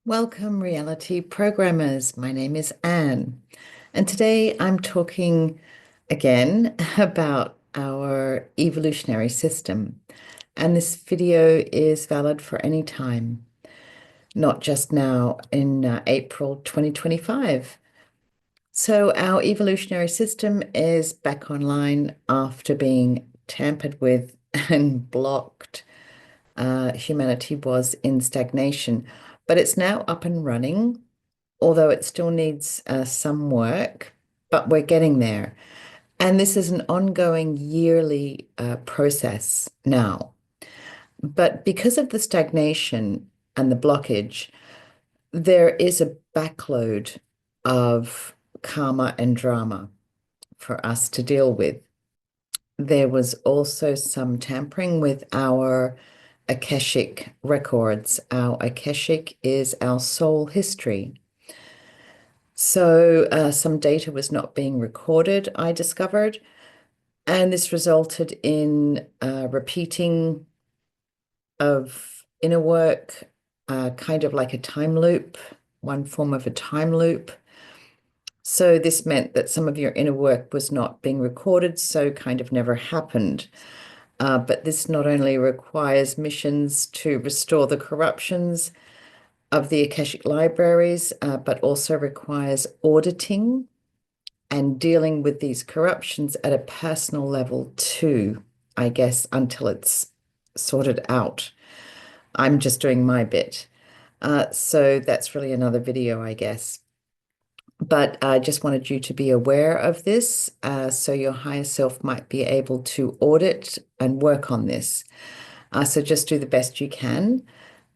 Welcome, reality programmers. My name is Anne, and today I'm talking again about our evolutionary system. And this video is valid for any time, not just now in April 2025. So, our evolutionary system is back online after being tampered with and blocked. Humanity was in stagnation, but it's now up and running, although it still needs some work, but we're getting there. And this is an ongoing yearly process now. But because of the stagnation and the blockage, there is a backload of karma and drama for us to deal with. There was also some tampering with our Akashic records. Our Akashic is our soul history. So some data was not being recorded, I discovered, and this resulted in repeating of inner work, kind of like a time loop, one form of a time loop. So this meant that some of your inner work was not being recorded, so kind of never happened. But this not only requires missions to restore the corruptions of the Akashic libraries, but also requires auditing and dealing with these corruptions at a personal level too, I guess, until it's sorted out. I'm just doing my bit. So that's really another video, I guess. But I just wanted you to be aware of this, so your higher self might be able to audit and work on this. So just do the best you can.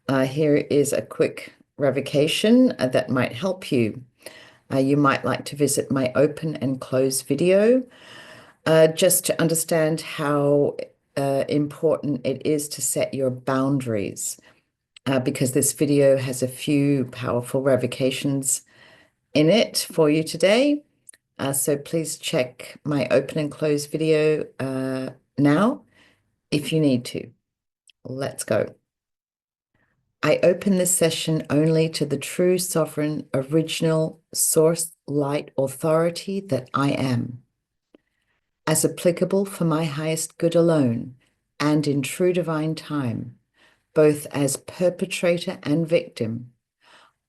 Here is a quick revocation that might help you. You might like to visit my open and close video just to understand how important it is to set your boundaries, because this video has a few powerful revocations in it for you today. So please check my open and close video now if you need to. Let's go. I open this session only to the true sovereign, original, source, light, authority that I am, as applicable for my highest good alone, and in true divine time, both as perpetrator and victim.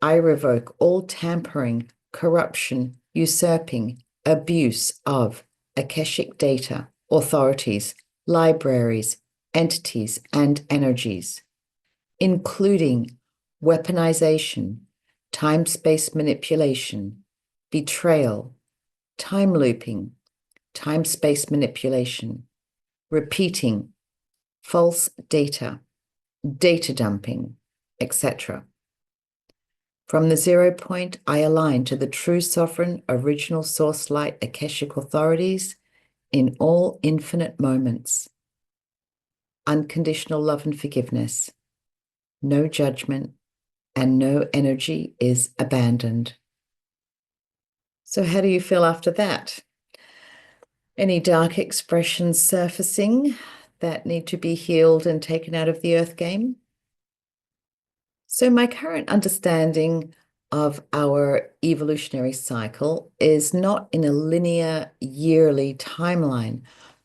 I revoke all tampering, corruption, usurping, abuse of Akashic data, authorities, libraries, entities, and energies, including weaponization, time-space manipulation, betrayal, time looping, time-space manipulation, repeating, false data, data dumping, etc. From the 0 point, I align to the true sovereign, original source light Akashic authorities in all infinite moments. Unconditional love and forgiveness, no judgment, and no energy is abandoned. So how do you feel after that? Any dark expressions surfacing that need to be healed and taken out of the earth game? So my current understanding of our evolutionary cycle is not in a linear yearly timeline,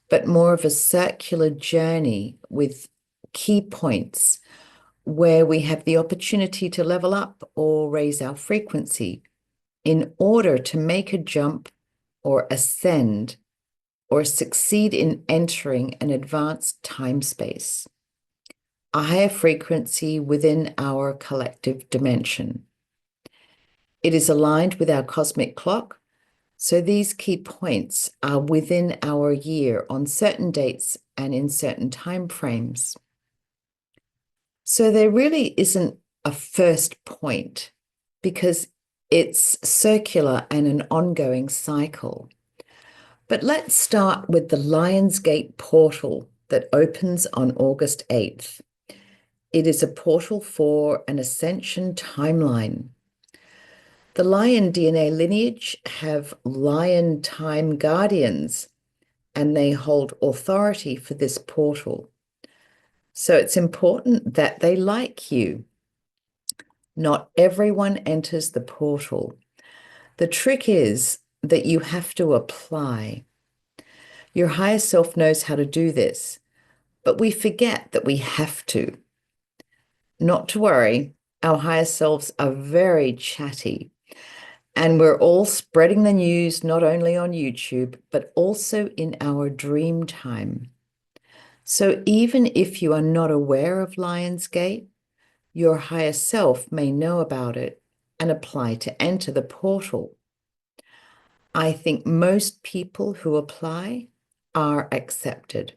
but more of a circular journey with key points where we have the opportunity to level up or raise our frequency in order to make a jump or ascend or succeed in entering an advanced time space, a higher frequency within our collective dimension. It is aligned with our cosmic clock, so these key points are within our year on certain dates and in certain time frames. So there really isn't a first point because it's circular and an ongoing cycle. But let's start with the Lion's Gate portal that opens on August 8th. It is a portal for an ascension timeline. The lion DNA lineage have lion time guardians, and they hold authority for this portal. So it's important that they like you. Not everyone enters the portal. The trick is that you have to apply. Your higher self knows how to do this, but we forget that we have to. Not to worry, our higher selves are very chatty, and we're all spreading the news not only on YouTube, but also in our dream time. So even if you are not aware of Lionsgate, your higher self may know about it and apply to enter the portal. I think most people who apply are accepted,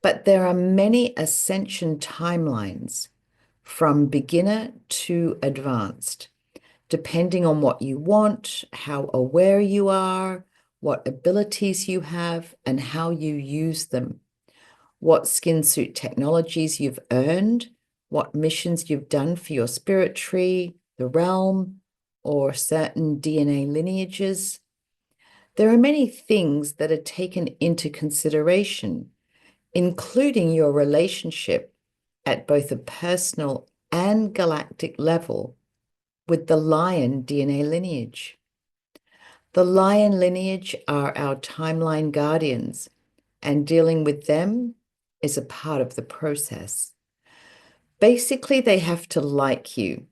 but there are many ascension timelines from beginner to advanced, depending on what you want, how aware you are, what abilities you have, and how you use them, what skin suit technologies you've earned, what missions you've done for your spirit tree, the realm, or certain DNA lineages. There are many things that are taken into consideration, including your relationship at both a personal and galactic level with the lion DNA lineage. The lion lineage are our timeline guardians, and dealing with them is a part of the process. Basically, they have to like you,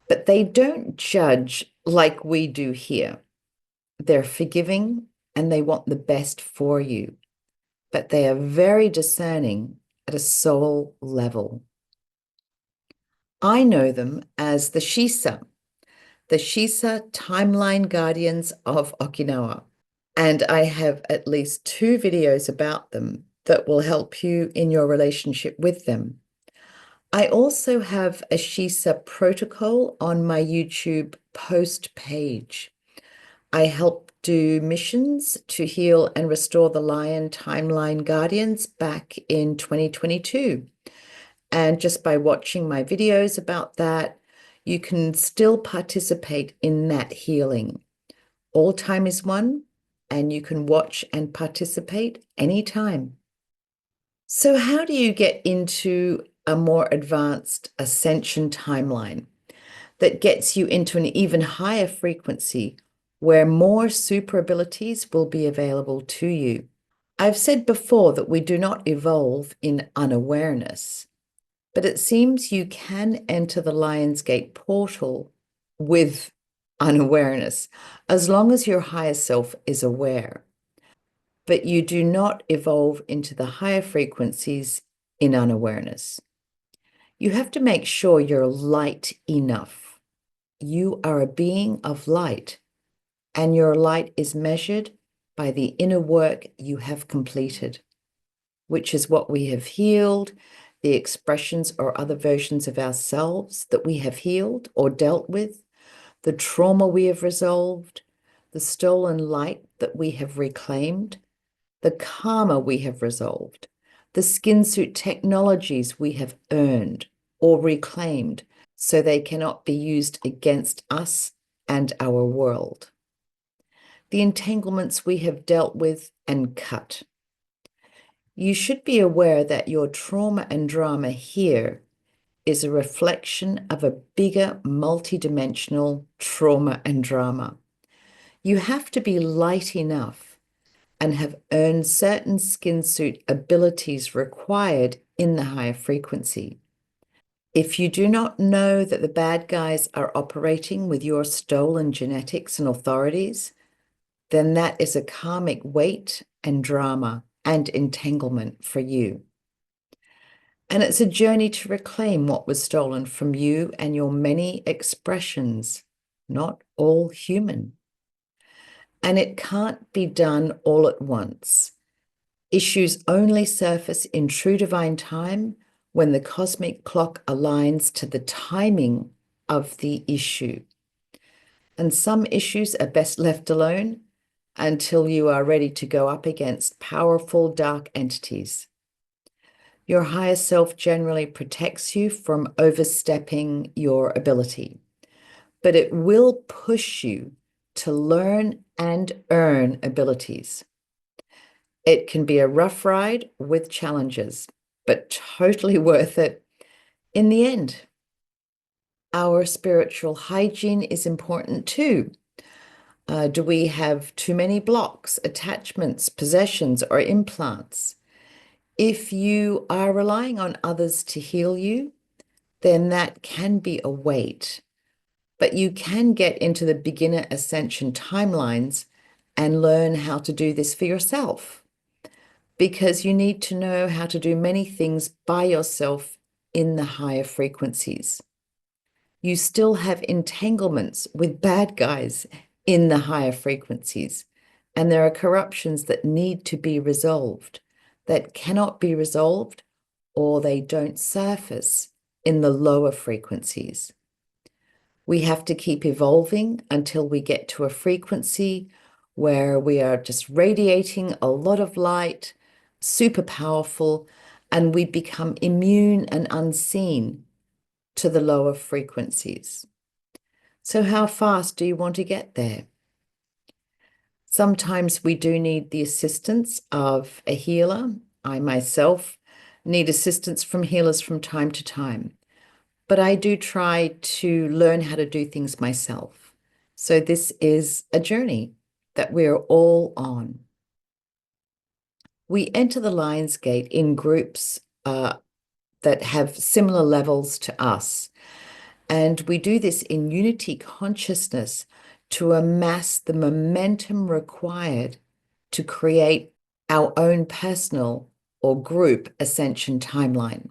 but they don't judge like we do here. They're forgiving and they want the best for you, but they are very discerning at a soul level. I know them as the Shisa timeline guardians of Okinawa. And I have at least 2 videos about them that will help you in your relationship with them. I also have a Shisa protocol on my YouTube post page. I help do missions to heal and restore the Lion Timeline Guardians back in 2022. And just by watching my videos about that, you can still participate in that healing. All time is one, and you can watch and participate anytime. So how do you get into a more advanced ascension timeline that gets you into an even higher frequency where more super abilities will be available to you? I've said before that we do not evolve in unawareness, but it seems you can enter the Lionsgate portal with unawareness, as long as your higher self is aware. But you do not evolve into the higher frequencies in unawareness. You have to make sure you're light enough. You are a being of light, and your light is measured by the inner work you have completed, which is what we have healed, the expressions or other versions of ourselves that we have healed or dealt with, the trauma we have resolved, the stolen light that we have reclaimed, the karma we have resolved, the skin suit technologies we have earned or reclaimed so they cannot be used against us and our world, the entanglements we have dealt with and cut. You should be aware that your trauma and drama here is a reflection of a bigger multidimensional trauma and drama. You have to be light enough and have earned certain skin suit abilities required in the higher frequency. If you do not know that the bad guys are operating with your stolen genetics and authorities, then that is a karmic weight and drama and entanglement for you. And it's a journey to reclaim what was stolen from you and your many expressions, not all human. And it can't be done all at once. Issues only surface in true divine time when the cosmic clock aligns to the timing of the issue. And some issues are best left alone until you are ready to go up against powerful dark entities. Your higher self generally protects you from overstepping your ability, but it will push you to learn and earn abilities. It can be a rough ride with challenges, but totally worth it in the end. Our spiritual hygiene is important too. Do we have too many blocks, attachments, possessions, or implants? If you are relying on others to heal you, then that can be a weight. But you can get into the beginner ascension timelines and learn how to do this for yourself, because you need to know how to do many things by yourself in the higher frequencies. You still have entanglements with bad guys in the higher frequencies, and there are corruptions that need to be resolved that cannot be resolved, or they don't surface in the lower frequencies. We have to keep evolving until we get to a frequency where we are just radiating a lot of light, super powerful, and we become immune and unseen to the lower frequencies. So how fast do you want to get there? Sometimes we do need the assistance of a healer. I myself need assistance from healers from time to time, but I do try to learn how to do things myself. So this is a journey that we're all on. We enter the Lion's Gate in groups that have similar levels to us. And we do this in unity consciousness to amass the momentum required to create our own personal or group ascension timeline.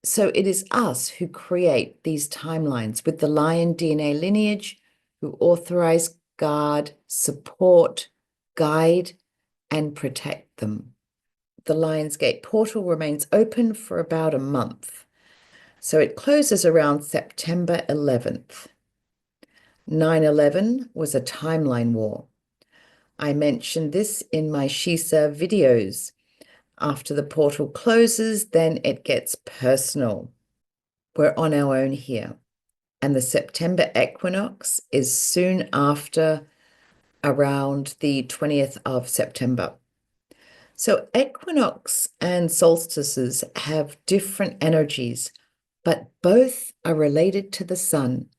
So it is us who create these timelines with the lion DNA lineage, who authorize, guard, support, guide, and protect them. The Lion's Gate portal remains open for about a month. So it closes around September 11th. 9/11 was a timeline war. I mentioned this in my Shisa videos. After the portal closes, then it gets personal. We're on our own here. And the September equinox is soon after, around the 20th of September. So equinox and solstices have different energies, but both are related to the sun.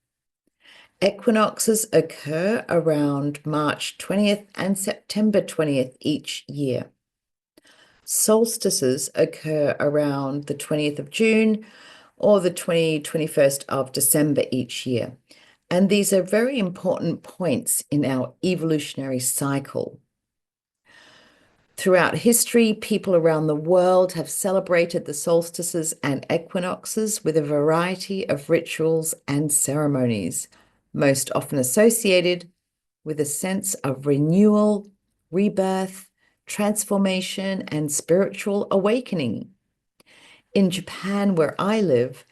Equinoxes occur around March 20th and September 20th each year. Solstices occur around the 20th of June or the 21st of December each year. And these are very important points in our evolutionary cycle. Throughout history, people around the world have celebrated the solstices and equinoxes with a variety of rituals and ceremonies, most often associated with a sense of renewal, rebirth, transformation, and spiritual awakening. In Japan, where I live,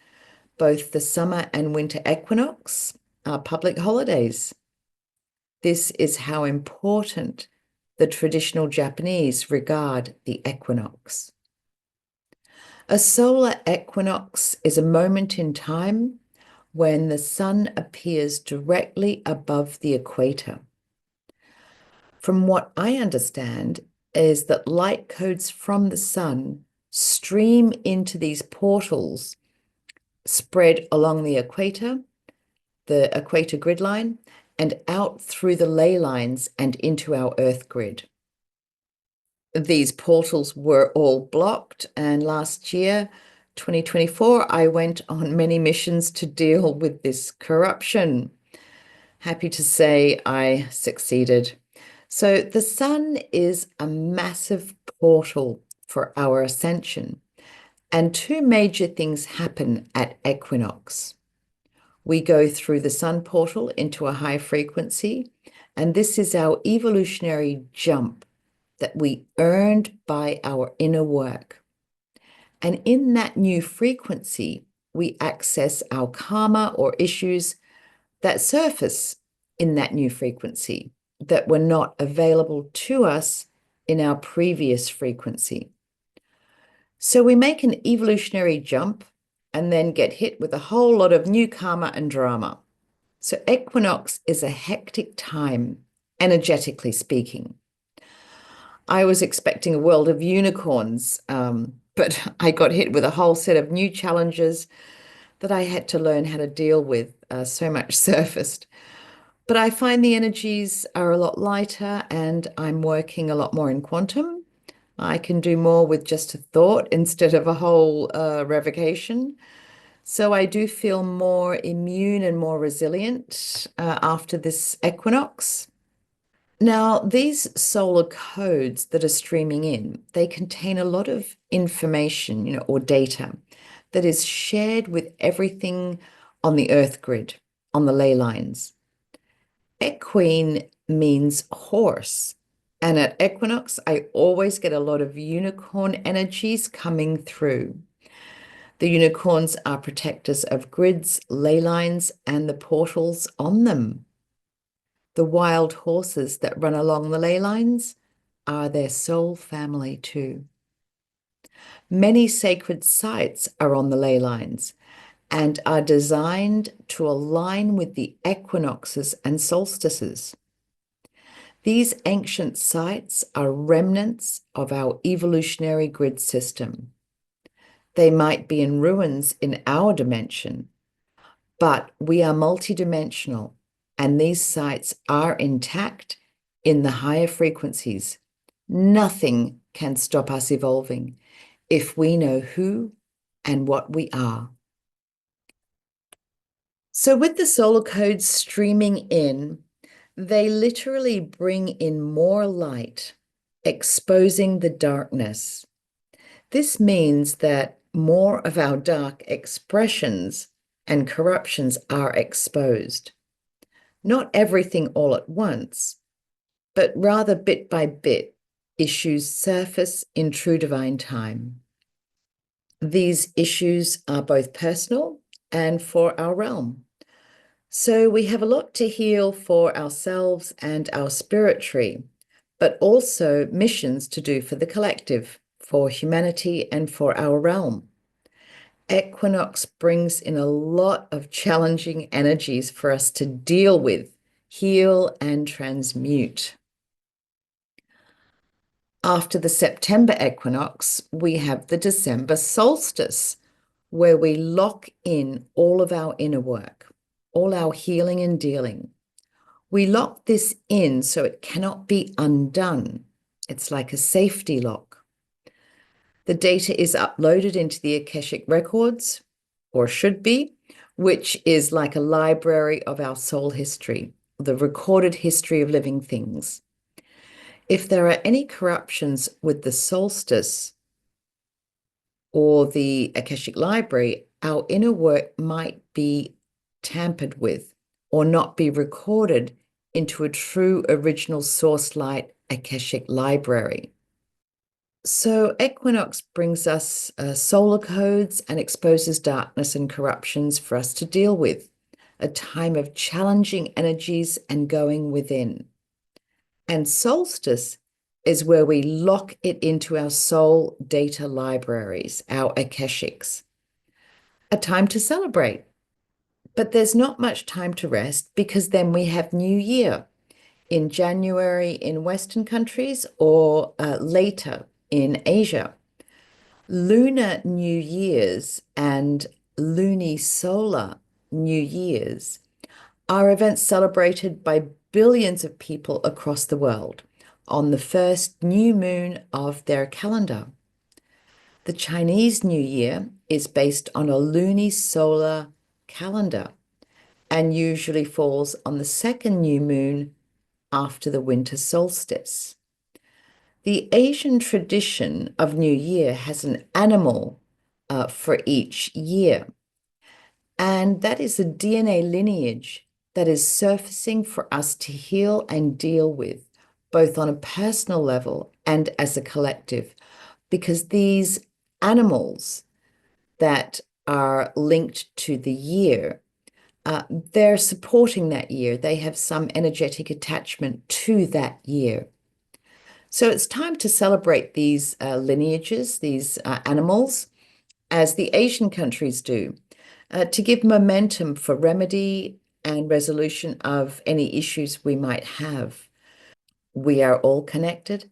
both the summer and winter equinox are public holidays. This is how important the traditional Japanese regard the equinox. A solar equinox is a moment in time when the sun appears directly above the equator. From what I understand is that light codes from the sun stream into these portals spread along the equator grid line, and out through the ley lines and into our Earth grid. These portals were all blocked, and last year, 2024, I went on many missions to deal with this corruption. Happy to say I succeeded. So the sun is a massive portal for our ascension, and two major things happen at equinox. We go through the sun portal into a high frequency, and this is our evolutionary jump that we earned by our inner work. And in that new frequency, we access our karma or issues that surface in that new frequency that were not available to us in our previous frequency. So we make an evolutionary jump and then get hit with a whole lot of new karma and drama. So equinox is a hectic time, energetically speaking. I was expecting a world of unicorns, but I got hit with a whole set of new challenges that I had to learn how to deal with. So much surfaced. But I find the energies are a lot lighter and I'm working a lot more in quantum. I can do more with just a thought instead of a whole revocation. So I do feel more immune and more resilient after this equinox. Now, these solar codes that are streaming in, they contain a lot of information, or data that is shared with everything on the Earth grid, on the ley lines. Equine means horse. And at equinox, I always get a lot of unicorn energies coming through. The unicorns are protectors of grids, ley lines, and the portals on them. The wild horses that run along the ley lines are their soul family too. Many sacred sites are on the ley lines and are designed to align with the equinoxes and solstices. These ancient sites are remnants of our evolutionary grid system. They might be in ruins in our dimension, but we are multidimensional, and these sites are intact in the higher frequencies. Nothing can stop us evolving if we know who and what we are. So with the solar codes streaming in, they literally bring in more light, exposing the darkness. This means that more of our dark expressions and corruptions are exposed. Not everything all at once, but rather bit by bit, issues surface in true divine time. These issues are both personal and for our realm. So we have a lot to heal for ourselves and our spirit tree, but also missions to do for the collective, for humanity and for our realm. Equinox brings in a lot of challenging energies for us to deal with, heal, and transmute. After the September equinox, we have the December solstice, where we lock in all of our inner work, all our healing and dealing. We lock this in so it cannot be undone. It's like a safety lock. The data is uploaded into the Akashic records, or should be, which is like a library of our soul history, the recorded history of living things. If there are any corruptions with the solstice or the Akashic library, our inner work might be tampered with or not be recorded into a true original source light Akashic library. So equinox brings us solar codes and exposes darkness and corruptions for us to deal with, a time of challenging energies and going within. And solstice is where we lock it into our soul data libraries, our Akashics. A time to celebrate. But there's not much time to rest because then we have New Year in January in Western countries or later in Asia. Lunar New Year's and lunisolar New Year's are events celebrated by billions of people across the world on the first new moon of their calendar. The Chinese New Year is based on a lunisolar calendar and usually falls on the second new moon after the winter solstice. The Asian tradition of New Year has an animal for each year, and that is a DNA lineage that is surfacing for us to heal and deal with, both on a personal level and as a collective, because these animals that are linked to the year, they're supporting that year. They have some energetic attachment to that year. So it's time to celebrate these lineages, these animals, as the Asian countries do, to give momentum for remedy and resolution of any issues we might have. We are all connected,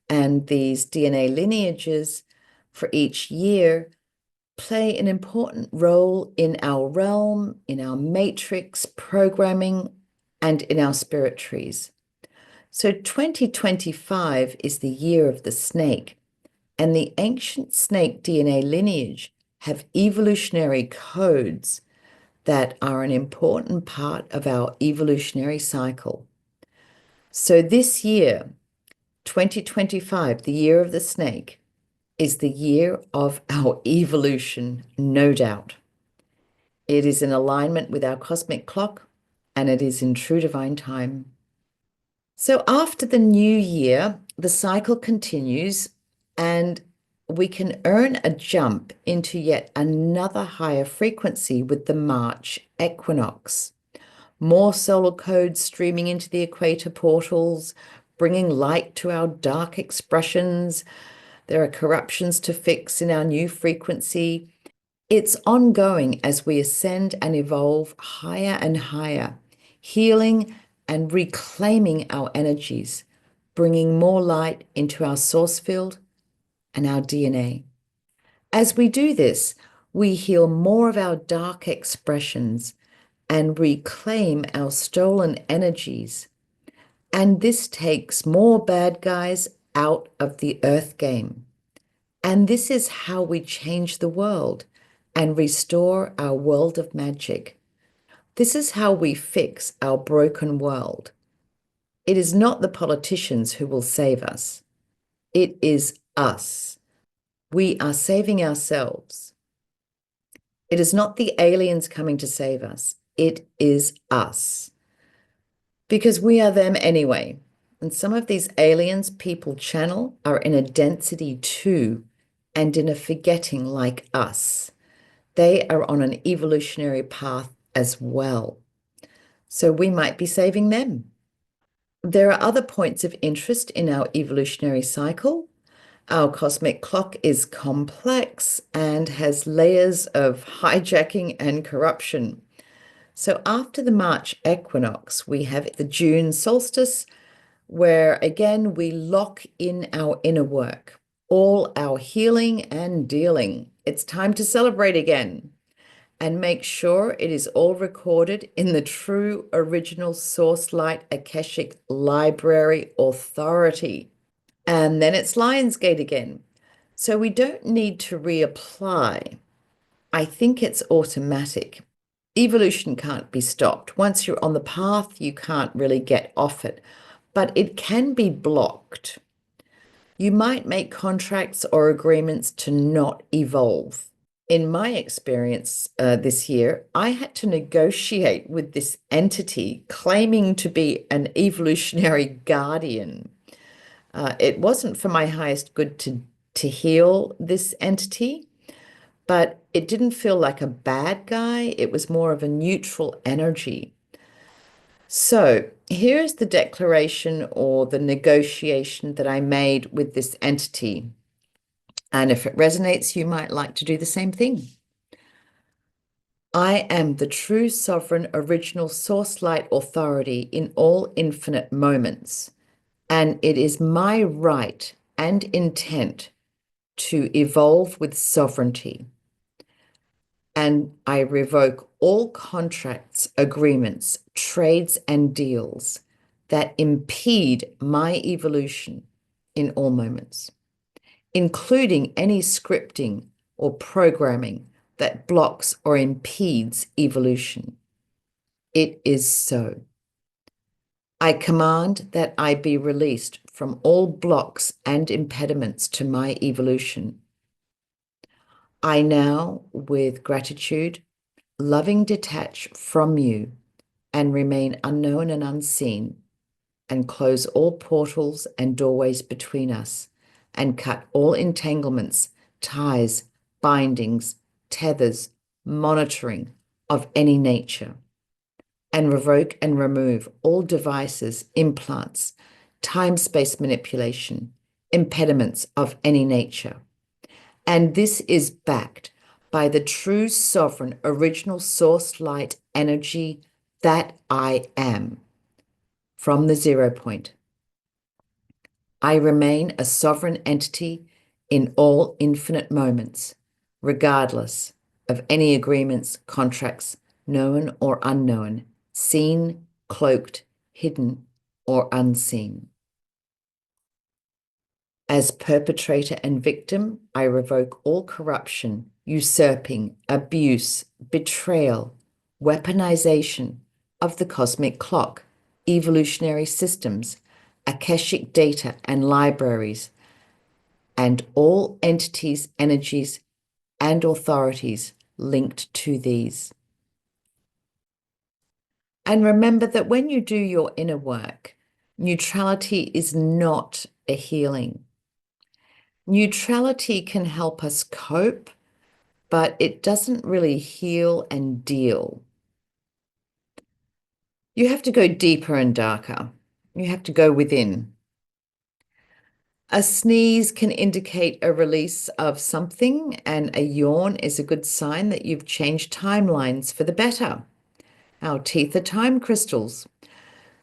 and these DNA lineages for each year play an important role in our realm, in our matrix programming, and in our spirit trees. So 2025 is the year of the snake, and the ancient snake DNA lineage have evolutionary codes that are an important part of our evolutionary cycle. So this year, 2025, the year of the snake, is the year of our evolution, no doubt. It is in alignment with our cosmic clock, and it is in true divine time. So after the new year, the cycle continues, and we can earn a jump into yet another higher frequency with the March equinox. More solar codes streaming into the equator portals, bringing light to our dark expressions. There are corruptions to fix in our new frequency. It's ongoing as we ascend and evolve higher and higher, healing and reclaiming our energies, bringing more light into our source field and our DNA. As we do this, we heal more of our dark expressions and reclaim our stolen energies. And this takes more bad guys out of the earth game. And this is how we change the world and restore our world of magic. This is how we fix our broken world. It is not the politicians who will save us. It is us. We are saving ourselves. It is not the aliens coming to save us. It is us. Because we are them anyway. And some of these aliens people channel are in a density too, and in a forgetting like us. They are on an evolutionary path as well. So we might be saving them. There are other points of interest in our evolutionary cycle. Our cosmic clock is complex and has layers of hijacking and corruption. So after the March equinox, we have the June solstice, where again we lock in our inner work, all our healing and dealing. It's time to celebrate again and make sure it is all recorded in the true original Source Light Akashic Library Authority. And then it's Lionsgate again. So we don't need to reapply. I think it's automatic. Evolution can't be stopped. Once you're on the path, you can't really get off it, but it can be blocked. You might make contracts or agreements to not evolve. In my experience this year, I had to negotiate with this entity claiming to be an evolutionary guardian. It wasn't for my highest good to heal this entity, but it didn't feel like a bad guy. It was more of a neutral energy. So here's the declaration or the negotiation that I made with this entity. And if it resonates, you might like to do the same thing. I am the true sovereign original source light authority in all infinite moments, and it is my right and intent to evolve with sovereignty. And I revoke all contracts, agreements, trades, and deals that impede my evolution in all moments, including any scripting or programming that blocks or impedes evolution. It is so. I command that I be released from all blocks and impediments to my evolution. I now, with gratitude, loving detach from you and remain unknown and unseen, and close all portals and doorways between us, and cut all entanglements, ties, bindings, tethers, monitoring of any nature, and revoke and remove all devices, implants, time-space manipulation, impediments of any nature. And this is backed by the true sovereign original source light energy that I am from the 0 point. I remain a sovereign entity in all infinite moments, regardless of any agreements, contracts, known or unknown, seen, cloaked, hidden, or unseen. As perpetrator and victim, I revoke all corruption, usurping, abuse, betrayal, weaponization of the cosmic clock, evolutionary systems, Akashic data and libraries, and all entities, energies, and authorities linked to these. And remember that when you do your inner work, neutrality is not a healing. Neutrality can help us cope, but it doesn't really heal and deal. You have to go deeper and darker. You have to go within. A sneeze can indicate a release of something, and a yawn is a good sign that you've changed timelines for the better. Our teeth are time crystals.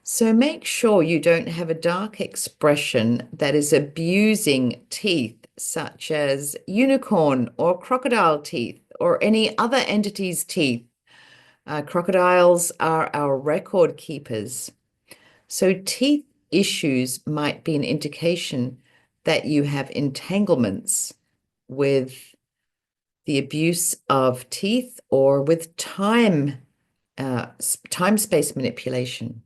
So make sure you don't have a dark expression that is abusing teeth, such as unicorn or crocodile teeth or any other entity's teeth. Crocodiles are our record keepers. So teeth issues might be an indication that you have entanglements with the abuse of teeth or with time-space manipulation.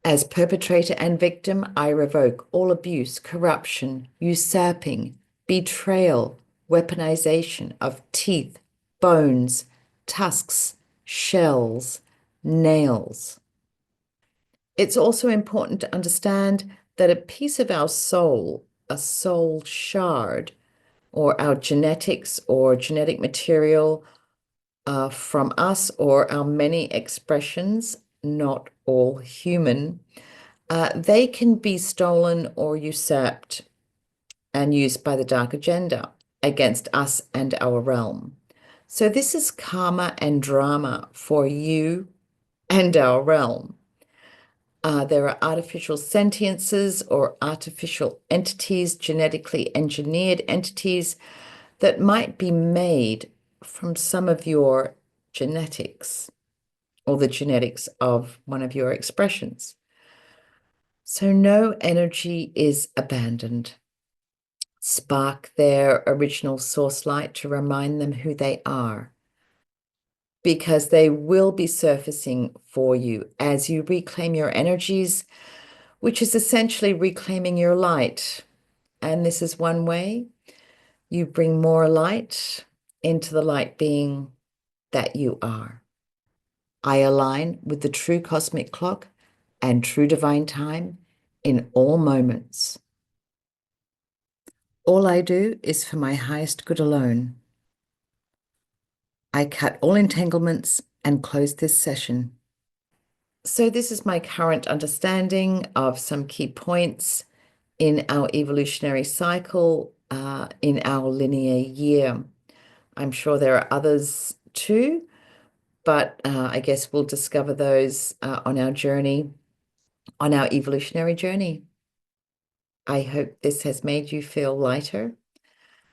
As perpetrator and victim, I revoke all abuse, corruption, usurping, betrayal, weaponization of teeth, bones, tusks, shells, nails. It's also important to understand that a piece of our soul, a soul shard, or our genetics or genetic material from us or our many expressions, not all human, they can be stolen or usurped and used by the dark agenda against us and our realm. So this is karma and drama for you and our realm. There are artificial sentiences or artificial entities, genetically engineered entities that might be made from some of your genetics or the genetics of one of your expressions. So no energy is abandoned. Spark their original source light to remind them who they are, because they will be surfacing for you as you reclaim your energies, which is essentially reclaiming your light. And this is one way you bring more light into the light being that you are. I align with the true cosmic clock and true divine time in all moments. All I do is for my highest good alone. I cut all entanglements and close this session. So this is my current understanding of some key points in our evolutionary cycle, in our linear year. I'm sure there are others too, but I guess we'll discover those on our journey, on our evolutionary journey. I hope this has made you feel lighter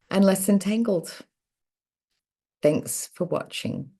and less entangled. Thanks for watching.